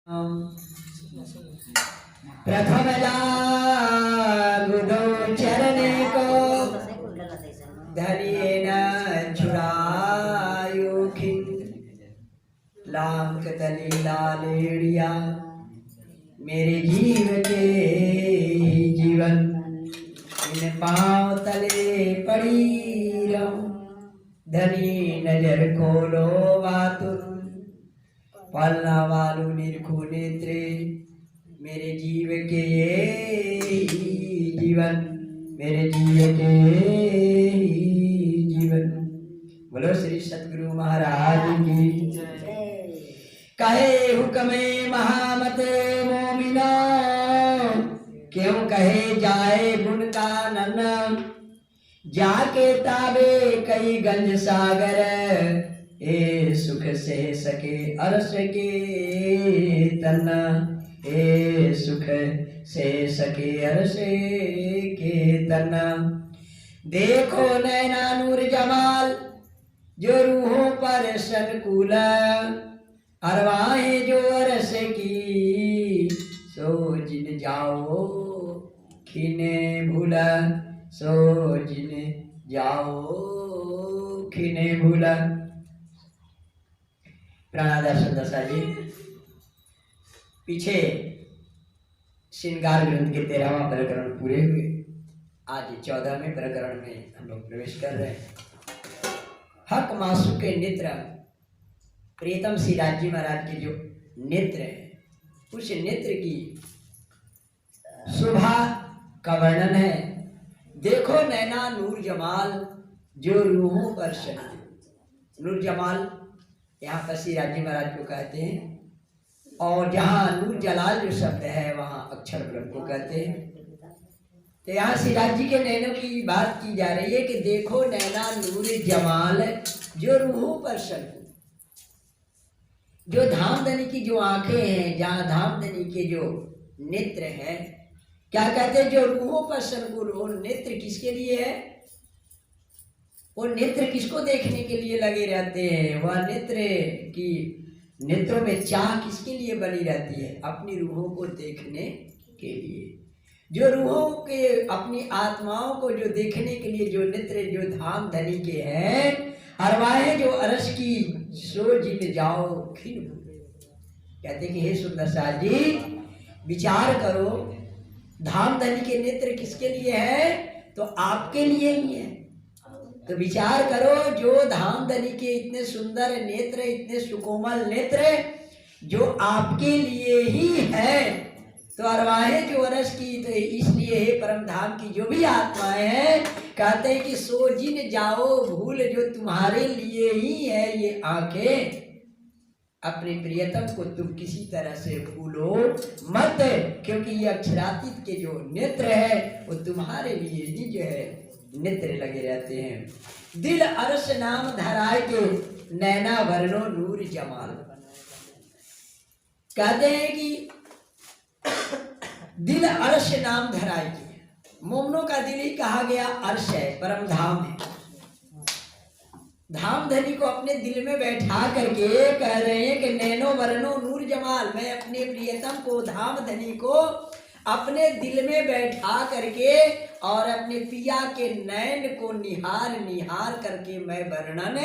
प्रथम लागुदो चरणे को धनिये न छुड़ायोखिन लांक तली लालेड़िया मेरे जीव के जीवन इन पाँव तले पड़ी रहूं धनी नजर खोलो वातुन पालना वालू निरखो नेत्रे मेरे जीव के ये जीवन मेरे जीव के जीवन। बोलो श्री सतगुरु महाराज की कहे हुक्मे महामत मोमिना क्यों कहे जाए गुण का नन जाके ताबे कई गंज सागर ए सुख से सके अरस के तन ए सुख से सके अरस के तन। देखो नैना नूर जमाल जो रूहों पर संकुल अरवाहें जो अरस की सो जिन जाओ खिने भूला सो जिन जाओ खिने भूला। प्राणादर्शन दशा जी पीछे श्रृंगार ग्रंथ के 13वां प्रकरण पूरे हुए। आज 14वें प्रकरण में हम लोग प्रवेश कर रहे हैं। हक मासु के नेत्र प्रियतम श्री राजी महाराज के जो नेत्र है उस नेत्र की शोभा का वर्णन है। देखो नैना नूर जमाल जो रूहों पर शनि। नूर जमाल यहाँ पर श्री राजी महाराज को कहते हैं और जहाँ नूर जलाल जो शब्द है वहाँ अक्षर ब्रह्म को कहते हैं। तो यहाँ श्री राज जी के नैनों की बात की जा रही है कि देखो नैना नूर जमाल जो रूहों पर शनि। जो धामधनी की जो आंखें हैं जहाँ धामधनी के जो नेत्र हैं क्या कहते हैं जो रूहों पर संकुल। वो नेत्र किसके लिए है? वो नेत्र किसको देखने के लिए लगे रहते हैं? वह नेत्र की नेत्रों में चाह किसके लिए बनी रहती है? अपनी रूहों को देखने के लिए। जो रूहों के अपनी आत्माओं को जो देखने के लिए जो नेत्र जो धाम धनी के हैं अरवाहें जो अरस की सो जिन जाओ खिन। कहते कि हे सुंदर साज जी विचार करो धाम धनी के नेत्र किसके लिए है? तो आपके लिए ही है। तो विचार करो जो धाम धनी के इतने सुंदर नेत्र इतने सुकोमल नेत्र जो आपके लिए ही है। तो अरवाहें जो अरस की तो इसलिए हे परम धाम की जो भी आत्माएं हैं कहते हैं कि सो जिन जाओ भूल जो तुम्हारे लिए ही है ये आंखें। अपने प्रियतम को तुम किसी तरह से भूलो मत क्योंकि ये अक्षरातीत के जो नेत्र है वो तुम्हारे लिए ही जो है नेत्र लगे रहते हैं। दिल अरस नाम धराए के नैना वर्णो नूर जमाल। कहते हैं कि दिल अर्श नाम धराए के मोमनों का दिल ही कहा गया अर्श है परम धाम है। धाम धनी को अपने दिल में बैठा करके कह रहे हैं कि नैनो वरनो नूर जमाल। मैं अपने प्रियतम को धाम धनी को अपने दिल में बैठा करके और अपने पिया के नैन को निहार निहार करके मैं वर्णन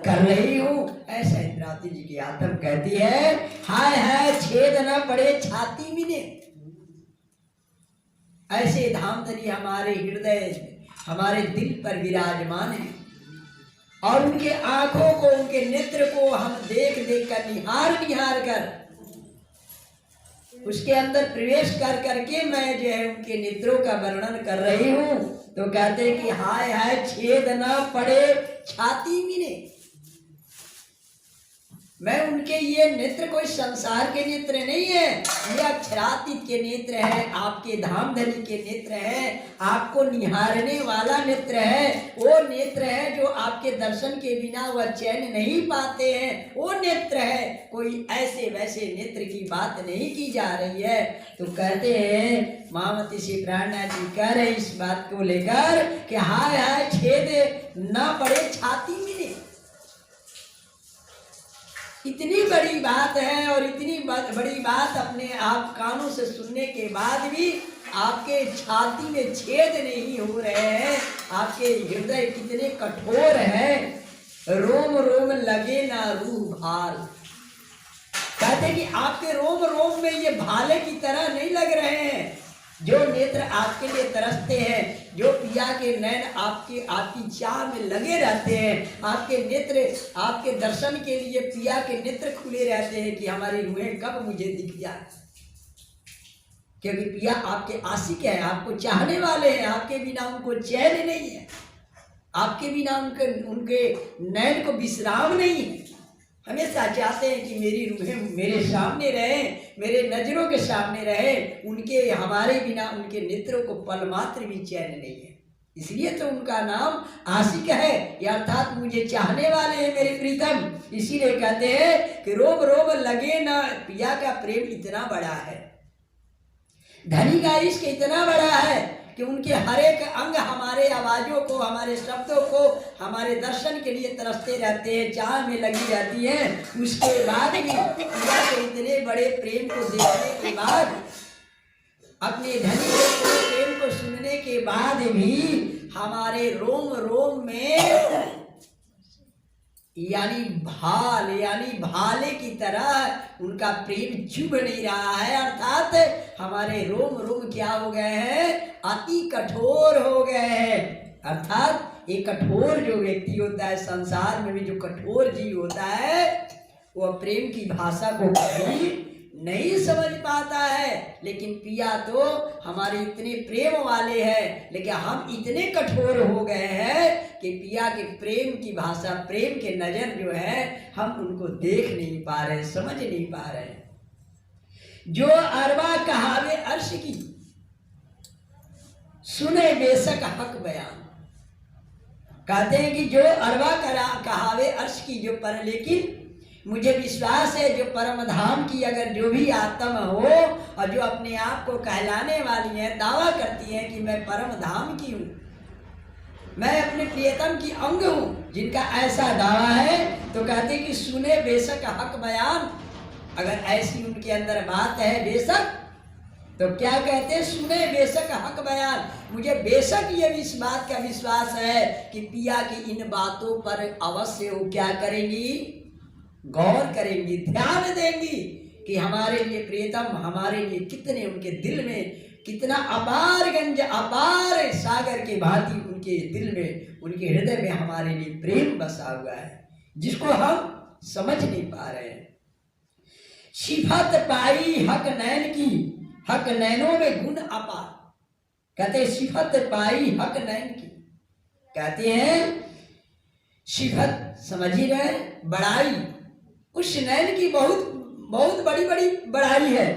कर रही हूँ। ऐसा इंद्रावती जी की आत्म कहती है हाय हाय छेद न पड़े छाती मिने। ऐसे धाम धनी हमारे हृदय हमारे दिल पर विराजमान है और उनके आंखों को उनके नेत्र को हम देख देख कर निहार कर उसके अंदर प्रवेश कर करके मैं जो है उनके नेत्रों का वर्णन कर रही हूँ। तो कहते हैं कि हाय हाय छेद न पड़े छाती मिने। मैं उनके ये नेत्र कोई संसार के नेत्र नहीं है, ये अक्षरातीत के नेत्र है, आपके धाम धनी के नेत्र है, आपको निहारने वाला नेत्र है। वो नेत्र है जो आपके दर्शन के बिना वह चैन नहीं पाते हैं, वो नेत्र है। कोई ऐसे वैसे नेत्र की बात नहीं की जा रही है। तो कहते हैं महामती श्री प्राणनाथ जी कह रहे इस बात को लेकर कि हाय हाय छेद न पड़े छाती मिले। इतनी बड़ी बात है और इतनी बड़ी बात अपने आप कानों से सुनने के बाद भी आपके छाती में छेद नहीं हो रहे हैं, आपके हृदय कितने कठोर हैं, रोम रोम लगे ना रूह भाल। कहते कि आपके रोम रोम में ये भाले की तरह नहीं लग रहे हैं। जो नेत्र आपके लिए तरसते हैं, जो पिया के नैन आपकी चाह में लगे रहते हैं, आपके नेत्र आपके दर्शन के लिए पिया के नेत्र खुले रहते हैं कि हमारी रूहें कब मुझे दिख जाए, क्योंकि पिया आपके आशिक है, आपको चाहने वाले हैं, आपके बिना उनको चैन नहीं है, आपके बिना उनके नैन को विश्राम नहीं है। हमेशा चाहते हैं कि मेरी रूहें मेरे सामने रहे, मेरे नजरों के सामने रहे, उनके हमारे बिना उनके नेत्रों को पल मात्र भी चैन नहीं है। इसलिए तो उनका नाम आशिक है, अर्थात मुझे चाहने वाले हैं मेरे प्रीतम। इसीलिए कहते हैं कि रोम रोम लगे ना, पिया का प्रेम इतना बड़ा है, धनी का इश्क इतना बड़ा है कि उनके हर एक अंग हमारे आवाज़ों को, हमारे शब्दों को, हमारे दर्शन के लिए तरसते रहते हैं, चाह में लगी रहती हैं। उसके बाद भी पिया के इतने बड़े प्रेम को देखने के बाद, अपने धनी के प्रेम को सुनने के बाद भी हमारे रोम रोम में यानी भाले की तरह उनका प्रेम चुभ नहीं रहा है, अर्थात हमारे रोम रोम क्या हो गए हैं, अति कठोर हो गए हैं। अर्थात एक कठोर जो व्यक्ति होता है, संसार में भी जो कठोर जीव होता है, वह प्रेम की भाषा को कभी नहीं समझ पाता है। लेकिन पिया तो हमारे इतने प्रेम वाले हैं, लेकिन हम इतने कठोर हो गए हैं कि पिया के प्रेम की भाषा, प्रेम के नजर जो है, हम उनको देख नहीं पा रहे, समझ नहीं पा रहे। जो अरबा कहावे अर्श की, सुने बेशक हक बयान। कहते हैं कि जो अरबा कहावे अर्श की, जो पर, लेकिन मुझे विश्वास है जो परम धाम की अगर जो भी आत्मा हो और जो अपने आप को कहलाने वाली है, दावा करती है कि मैं परम धाम की हूँ, मैं अपने प्रियतम की अंग हूँ, जिनका ऐसा दावा है, तो कहते कि सुने बेशक हक बयान। अगर ऐसी उनके अंदर बात है बेशक, तो क्या कहते हैं, सुने बेशक हक बयान। मुझे बेशक ये इस बात का विश्वास है कि पिया की इन बातों पर अवश्य वो क्या करेंगी, गौर करेंगी, ध्यान देंगी कि हमारे लिए प्रियतम, हमारे लिए कितने उनके दिल में कितना अपार गंज, अपार सागर के भांति उनके दिल में, उनके हृदय में हमारे लिए प्रेम बसा हुआ है, जिसको हम समझ नहीं पा रहे हैं। सिफत पाई हक नैन की, हक नैनों में गुण अपार। कहते सिफत पाई हक नैन की, कहते हैं सिफत समझ ही रहे, बड़ाई, उस नैन की बहुत बहुत बड़ी बड़ी बड़ाई है,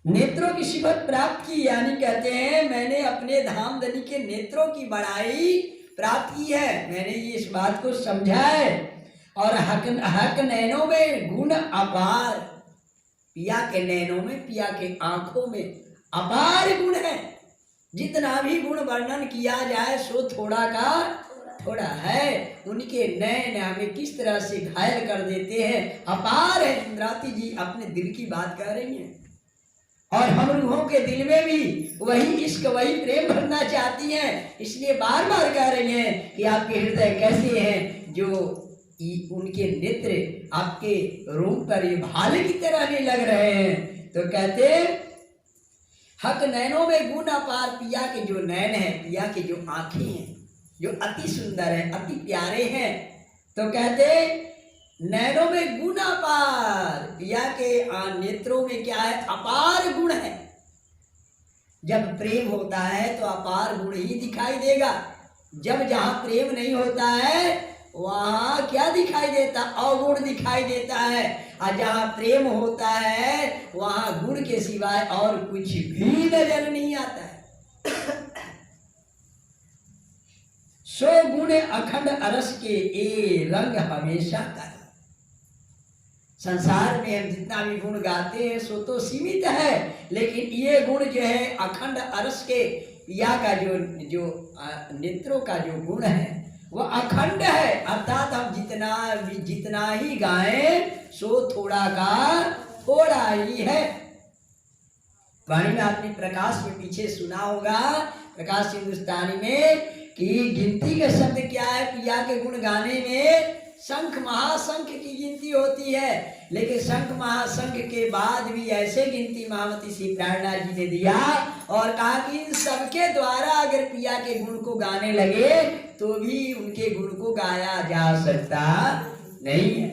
नेत्रों की सिफत प्राप्त की। यानी कहते हैं मैंने अपने धामधनी के नेत्रों की बड़ाई प्राप्त की है, मैंने ये इस बात को समझा है। और हक नैनों में गुण अपार, पिया के नैनों में, पिया के आंखों में अपार गुण है। जितना भी गुण वर्णन किया जाए सो थोड़ा का थोड़ा है। उनके नैन हमें किस तरह से घायल कर देते हैं, अपार है। इंद्रावती जी अपने दिल की बात कह रही हैं, और हम रूहों के दिल में भी वही इश्क, वही प्रेम भरना चाहती हैं। इसलिए बार बार कह रही हैं कि आपके हृदय कैसे हैं, जो उनके नेत्र आपके रूप पर ये भाले की तरह नहीं लग रहे हैं। तो कहते हक नैनों में गुण अपार, पिया के जो नैन है, पिया के जो आंखें हैं, जो अति सुंदर है, अति प्यारे हैं। तो कहते नैनों में गुण अपार, पिया के नेत्रों में क्या है, अपार गुण है। जब प्रेम होता है तो अपार गुण ही दिखाई देगा। जब जहाँ प्रेम नहीं होता है वहाँ क्या दिखाई देता, अवगुण दिखाई देता है। और जहाँ प्रेम होता है वहाँ गुण के सिवाय और कुछ भी नजर नहीं आता है। सो गुण अखंड अरस के ए रंग हमेशा का। संसार में हम जितना भी गुण गाते हैं सो तो सीमित है, लेकिन ये गुण जो है अखंड अरस के, पिया का जो नेत्रों का जो गुण है वह अखंड है, अर्थात हम जितना ही गाएं सो थोड़ा का थोड़ा ही है। वाणी में आपने प्रकाश के पीछे सुना होगा, प्रकाश हिंदुस्तानी में, कि गिनती के शब्द क्या है पिया के गुण गाने में? शंख महाशंख की गिनती होती है, लेकिन शंख महाशंख के बाद भी ऐसे गिनती महामती श्री प्राणनाथ जी ने दिया और कहा कि इन सबके द्वारा अगर पिया के गुण को गाने लगे तो भी उनके गुण को गाया जा सकता नहीं है।